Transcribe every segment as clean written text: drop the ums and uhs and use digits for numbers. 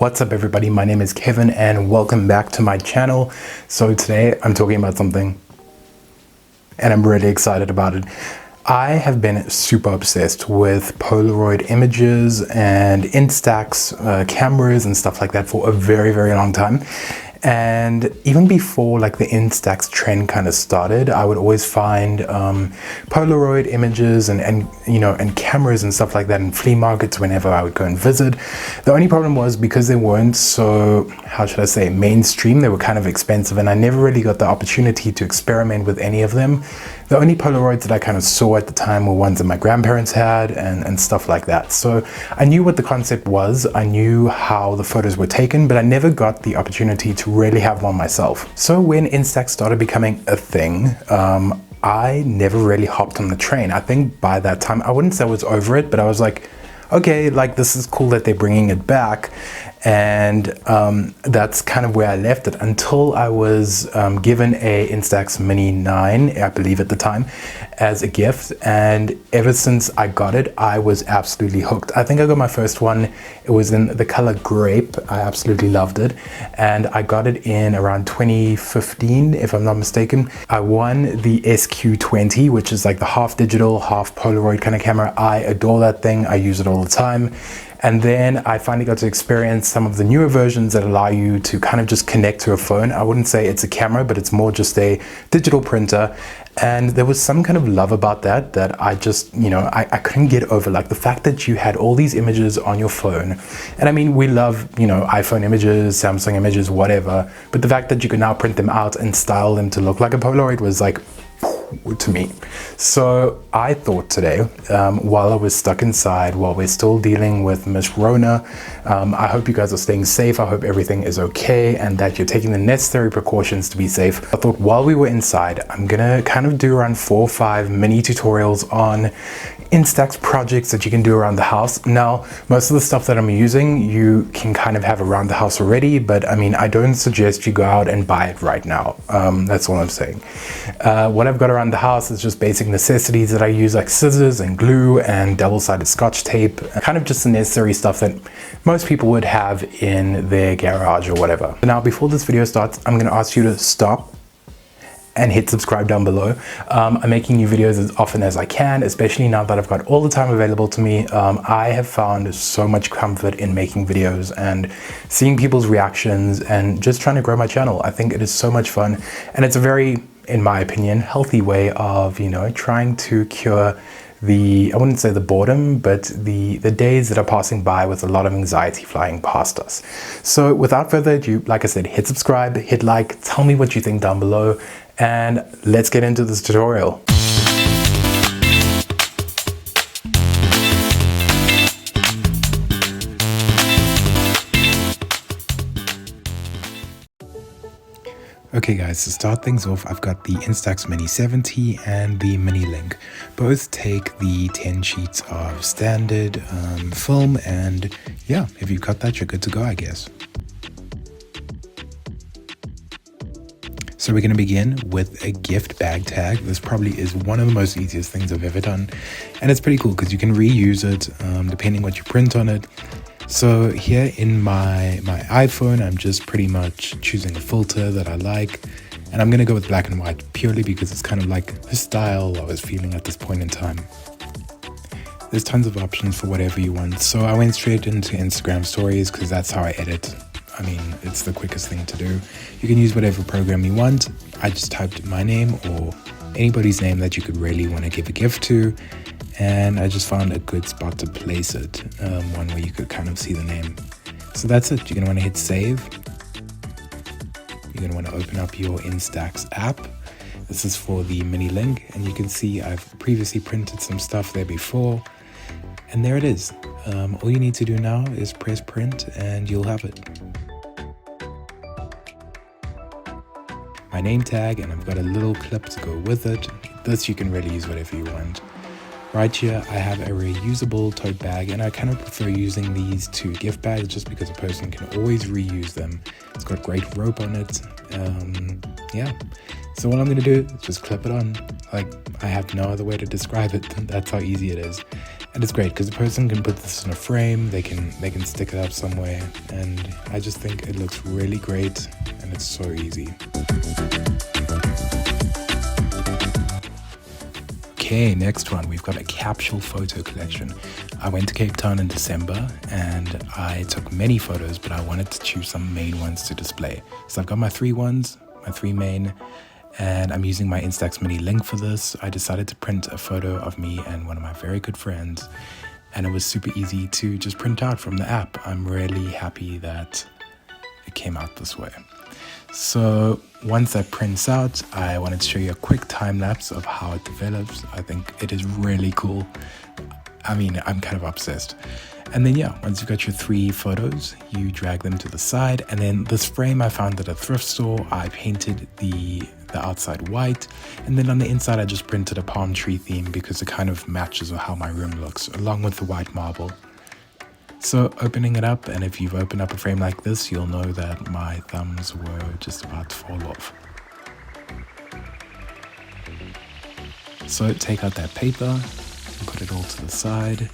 What's up everybody, my name is Kevin and welcome back to my channel. So today I'm talking about something and I'm really excited about it. I have been super obsessed with Polaroid images and Instax cameras and stuff like that for a very long time. And even before like the Instax trend kind of started, I would always find Polaroid images and cameras and stuff like that in flea markets whenever I would go and visit. The only problem was because they weren't so, how should I say, mainstream, they were kind of expensive and I never really got the opportunity to experiment with any of them. The only Polaroids that I kind of saw at the time were ones that my grandparents had and stuff like that. So I knew what the concept was, I knew how the photos were taken, but I never got the opportunity to really have one myself. So when Instax started becoming a thing, I never really hopped on the train. I think by that time, I wouldn't say I was over it, but I was like, okay, like this is cool that they're bringing it back. And that's kind of where I left it until I was given a Instax Mini 9, I believe at the time, as a gift. And ever since I got it, I was absolutely hooked. I think I got my first one, it was in the color grape. I absolutely loved it. And I got it in around 2015, if I'm not mistaken. I won the SQ20, which is like the half digital, half Polaroid kind of camera. I adore that thing, I use it all the time. And then I finally got to experience some of the newer versions that allow you to kind of just connect to a phone. I wouldn't say it's a camera, but it's more just a digital printer. And there was some kind of love about that I just, I couldn't get over, like the fact that you had all these images on your phone. And I mean, we love, iPhone images, Samsung images, whatever. But the fact that you could now print them out and style them to look like a Polaroid was like, to me. So I thought today, while I was stuck inside, while we're still dealing with Miss Rona, I hope you guys are staying safe. I hope everything is okay and that you're taking the necessary precautions to be safe. I thought while we were inside, I'm gonna kind of do around 4 or 5 mini tutorials on Instax projects that you can do around the house. Now, most of the stuff that I'm using, you can kind of have around the house already, but I mean, I don't suggest you go out and buy it right now. That's all I'm saying. What I've got around the house is just basic necessities that I use, like scissors and glue and double-sided Scotch tape, kind of just the necessary stuff that most people would have in their garage or whatever. Now, before this video starts, I'm gonna ask you to stop and hit subscribe down below. I'm making new videos as often as I can, especially now that I've got all the time available to me. I have found so much comfort in making videos and seeing people's reactions and just trying to grow my channel. I think it is so much fun and it's a very, in my opinion, healthy way of, trying to cure I wouldn't say the boredom, but the days that are passing by with a lot of anxiety flying past us. So without further ado, like I said, hit subscribe, hit like, tell me what you think down below, and let's get into this tutorial. Okay guys, to start things off, I've got the Instax Mini 70 and the Mini Link. Both take the 10 sheets of standard film, and yeah, if you've got that, you're good to go, I guess. So we're going to begin with a gift bag tag. This probably is one of the most easiest things I've ever done, and it's pretty cool because you can reuse it depending what you print on it. So here in my iPhone, I'm just pretty much choosing a filter that I like, and I'm going to go with black and white purely because it's kind of like the style I was feeling at this point in time. There's tons of options for whatever you want, so I went straight into Instagram stories because that's how I edit. I mean, it's the quickest thing to do. You can use whatever program you want. I just typed my name or anybody's name that you could really want to give a gift to. And I just found a good spot to place it, one where you could kind of see the name. So that's it. You're going to want to hit save. You're going to want to open up your Instax app. This is for the Mini Link, and you can see I've previously printed some stuff there before. And there it is. All you need to do now is press print and you'll have it. My name tag, and I've got a little clip to go with it. This you can really use whatever you want. Right here, I have a reusable tote bag, and I kind of prefer using these to gift bags just because a person can always reuse them. It's got great rope on it. Yeah. So what I'm going to do is just clip it on. Like, I have no other way to describe it. That's how easy it is. And it's great because a person can put this in a frame, they can stick it up somewhere, and I just think it looks really great and it's so easy. Okay, next one, we've got a capsule photo collection. I went to Cape Town in December and I took many photos, but I wanted to choose some main ones to display. So I've got my three main, and I'm using my Instax Mini link for this. I decided to print a photo of me and one of my very good friends, and it was super easy to just print out from the app. I'm really happy that it came out this way. So once that prints out, I wanted to show you a quick time lapse of how it develops. I think it is really cool. I mean, I'm kind of obsessed. And then yeah, once you've got your three photos, you drag them to the side. And then this frame I found at a thrift store. I painted the outside white. And then on the inside, I just printed a palm tree theme because it kind of matches with how my room looks, along with the white marble. So opening it up, and if you've opened up a frame like this, you'll know that my thumbs were just about to fall off. So take out that paper, and put it all to the side.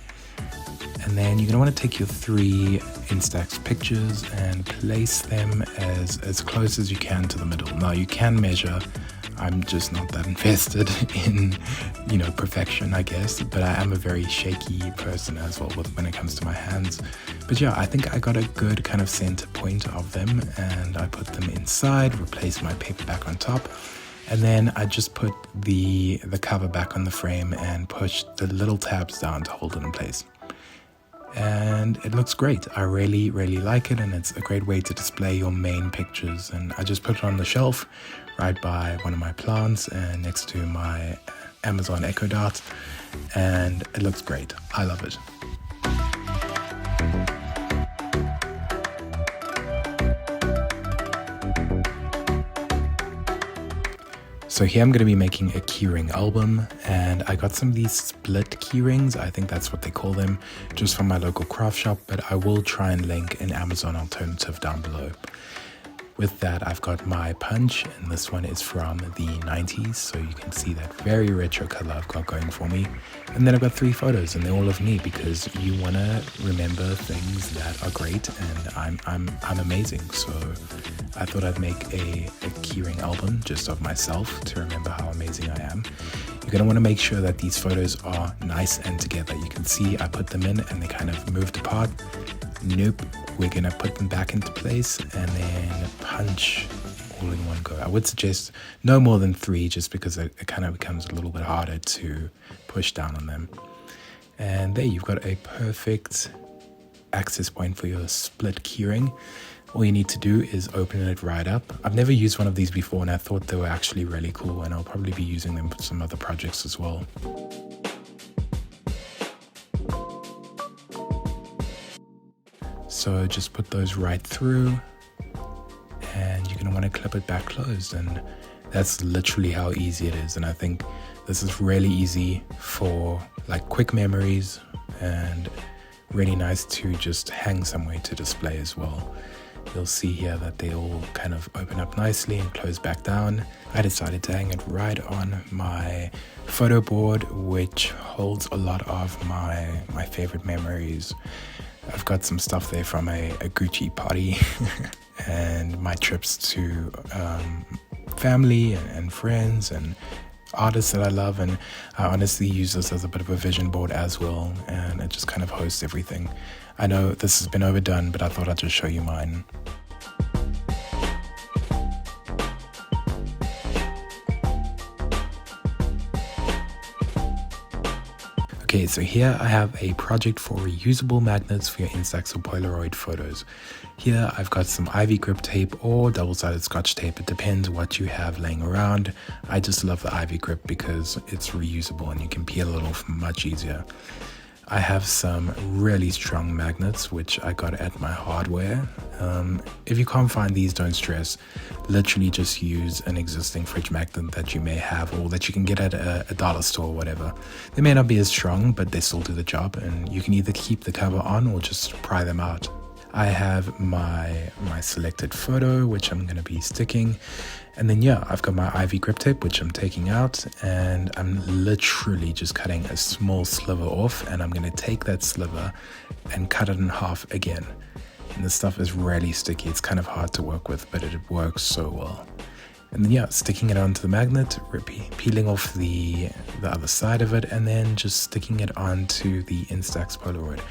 And then you're going to want to take your three Instax pictures and place them as close as you can to the middle. Now you can measure. I'm just not that invested in, perfection, I guess. But I am a very shaky person as well when it comes to my hands. But yeah, I think I got a good kind of center point of them, and I put them inside, replaced my paper back on top. And then I just put the cover back on the frame and pushed the little tabs down to hold it in place. And it looks great. I really, really like it, and it's a great way to display your main pictures. And I just put it on the shelf right by one of my plants and next to my Amazon Echo Dot, and it looks great. I love it. So here I'm going to be making a keyring album, and I got some of these split keyrings, I think that's what they call them, just from my local craft shop, but I will try and link an Amazon alternative down below. With that, I've got my punch, and this one is from the 90s, so you can see that very retro color I've got going for me. And then I've got three photos, and they're all of me, because you want to remember things that are great, and I'm amazing. So I thought I'd make a keyring album just of myself to remember how amazing I am. You're going to want to make sure that these photos are nice and together. You can see I put them in and they kind of moved apart. Nope, we're going to put them back into place and then punch all in one go. I would suggest no more than three, just because it kind of becomes a little bit harder to push down on them. And there you've got a perfect access point for your split keyring. All you need to do is open it right up. I've never used one of these before, and I thought they were actually really cool, and I'll probably be using them for some other projects as well. So just put those right through, and you're going to want to clip it back closed, and that's literally how easy it is. And I think this is really easy for like quick memories, and really nice to just hang somewhere to display as well. You'll see here that they all kind of open up nicely and close back down. I decided to hang it right on my photo board, which holds a lot of my favorite memories. I've got some stuff there from a Gucci party and my trips to family and friends and artists that I love, and I honestly use this as a bit of a vision board as well, and it just kind of hosts everything. I know this has been overdone, but I thought I'd just show you mine. Okay, so here I have a project for reusable magnets for your Instax or Polaroid photos. Here I've got some ivy grip tape or double-sided scotch tape. It depends what you have laying around. I just love the ivy grip because it's reusable and you can peel it off much easier. I have some really strong magnets which I got at my hardware. If you can't find these, don't stress. Literally just use an existing fridge magnet that you may have or that you can get at a dollar store or whatever. They may not be as strong, but they still do the job, and you can either keep the cover on or just pry them out. I have my selected photo, which I'm going to be sticking. And then, yeah, I've got my IV grip tape, which I'm taking out, and I'm literally just cutting a small sliver off, and I'm going to take that sliver and cut it in half again. And this stuff is really sticky. It's kind of hard to work with, but it works so well. And then, yeah, sticking it onto the magnet, peeling off the other side of it, and then just sticking it onto the Instax Polaroid.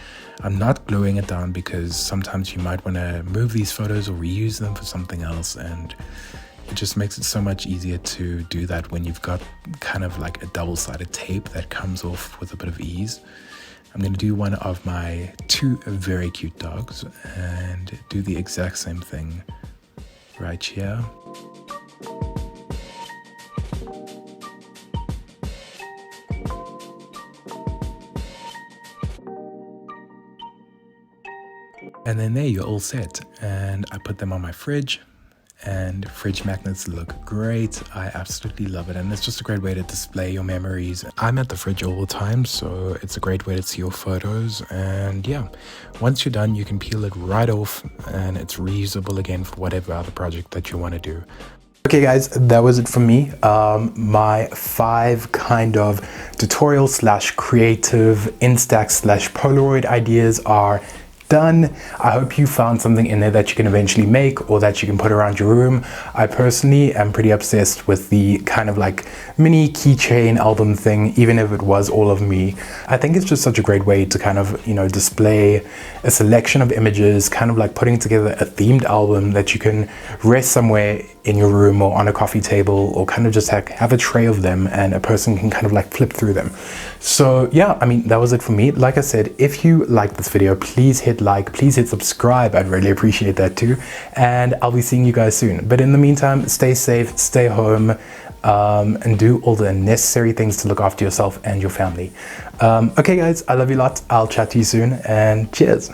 I'm not gluing it down because sometimes you might want to move these photos or reuse them for something else, and it just makes it so much easier to do that when you've got kind of like a double-sided tape that comes off with a bit of ease. I'm going to do one of my 2 very cute dogs and do the exact same thing right here. And then there, you're all set. And I put them on my fridge, and fridge magnets look great. I absolutely love it, and it's just a great way to display your memories. I'm at the fridge all the time, so it's a great way to see your photos. And yeah, once you're done, you can peel it right off, and it's reusable again for whatever other project that you want to do. Okay guys, that was it from me. My 5 kind of tutorial / creative Instax / Polaroid ideas are done. I hope you found something in there that you can eventually make or that you can put around your room. I personally am pretty obsessed with the kind of like mini keychain album thing, even if it was all of me. I think it's just such a great way to kind of, you know, display a selection of images, kind of like putting together a themed album that you can rest somewhere in your room or on a coffee table, or kind of just have a tray of them and a person can kind of like flip through them. So yeah, I mean, that was it for me. Like I said, if you liked this video, please hit like, please hit subscribe. I'd really appreciate that too. And I'll be seeing you guys soon. But in the meantime, stay safe, stay home, and do all the necessary things to look after yourself and your family. Okay guys, I love you a lot. I'll chat to you soon, and cheers.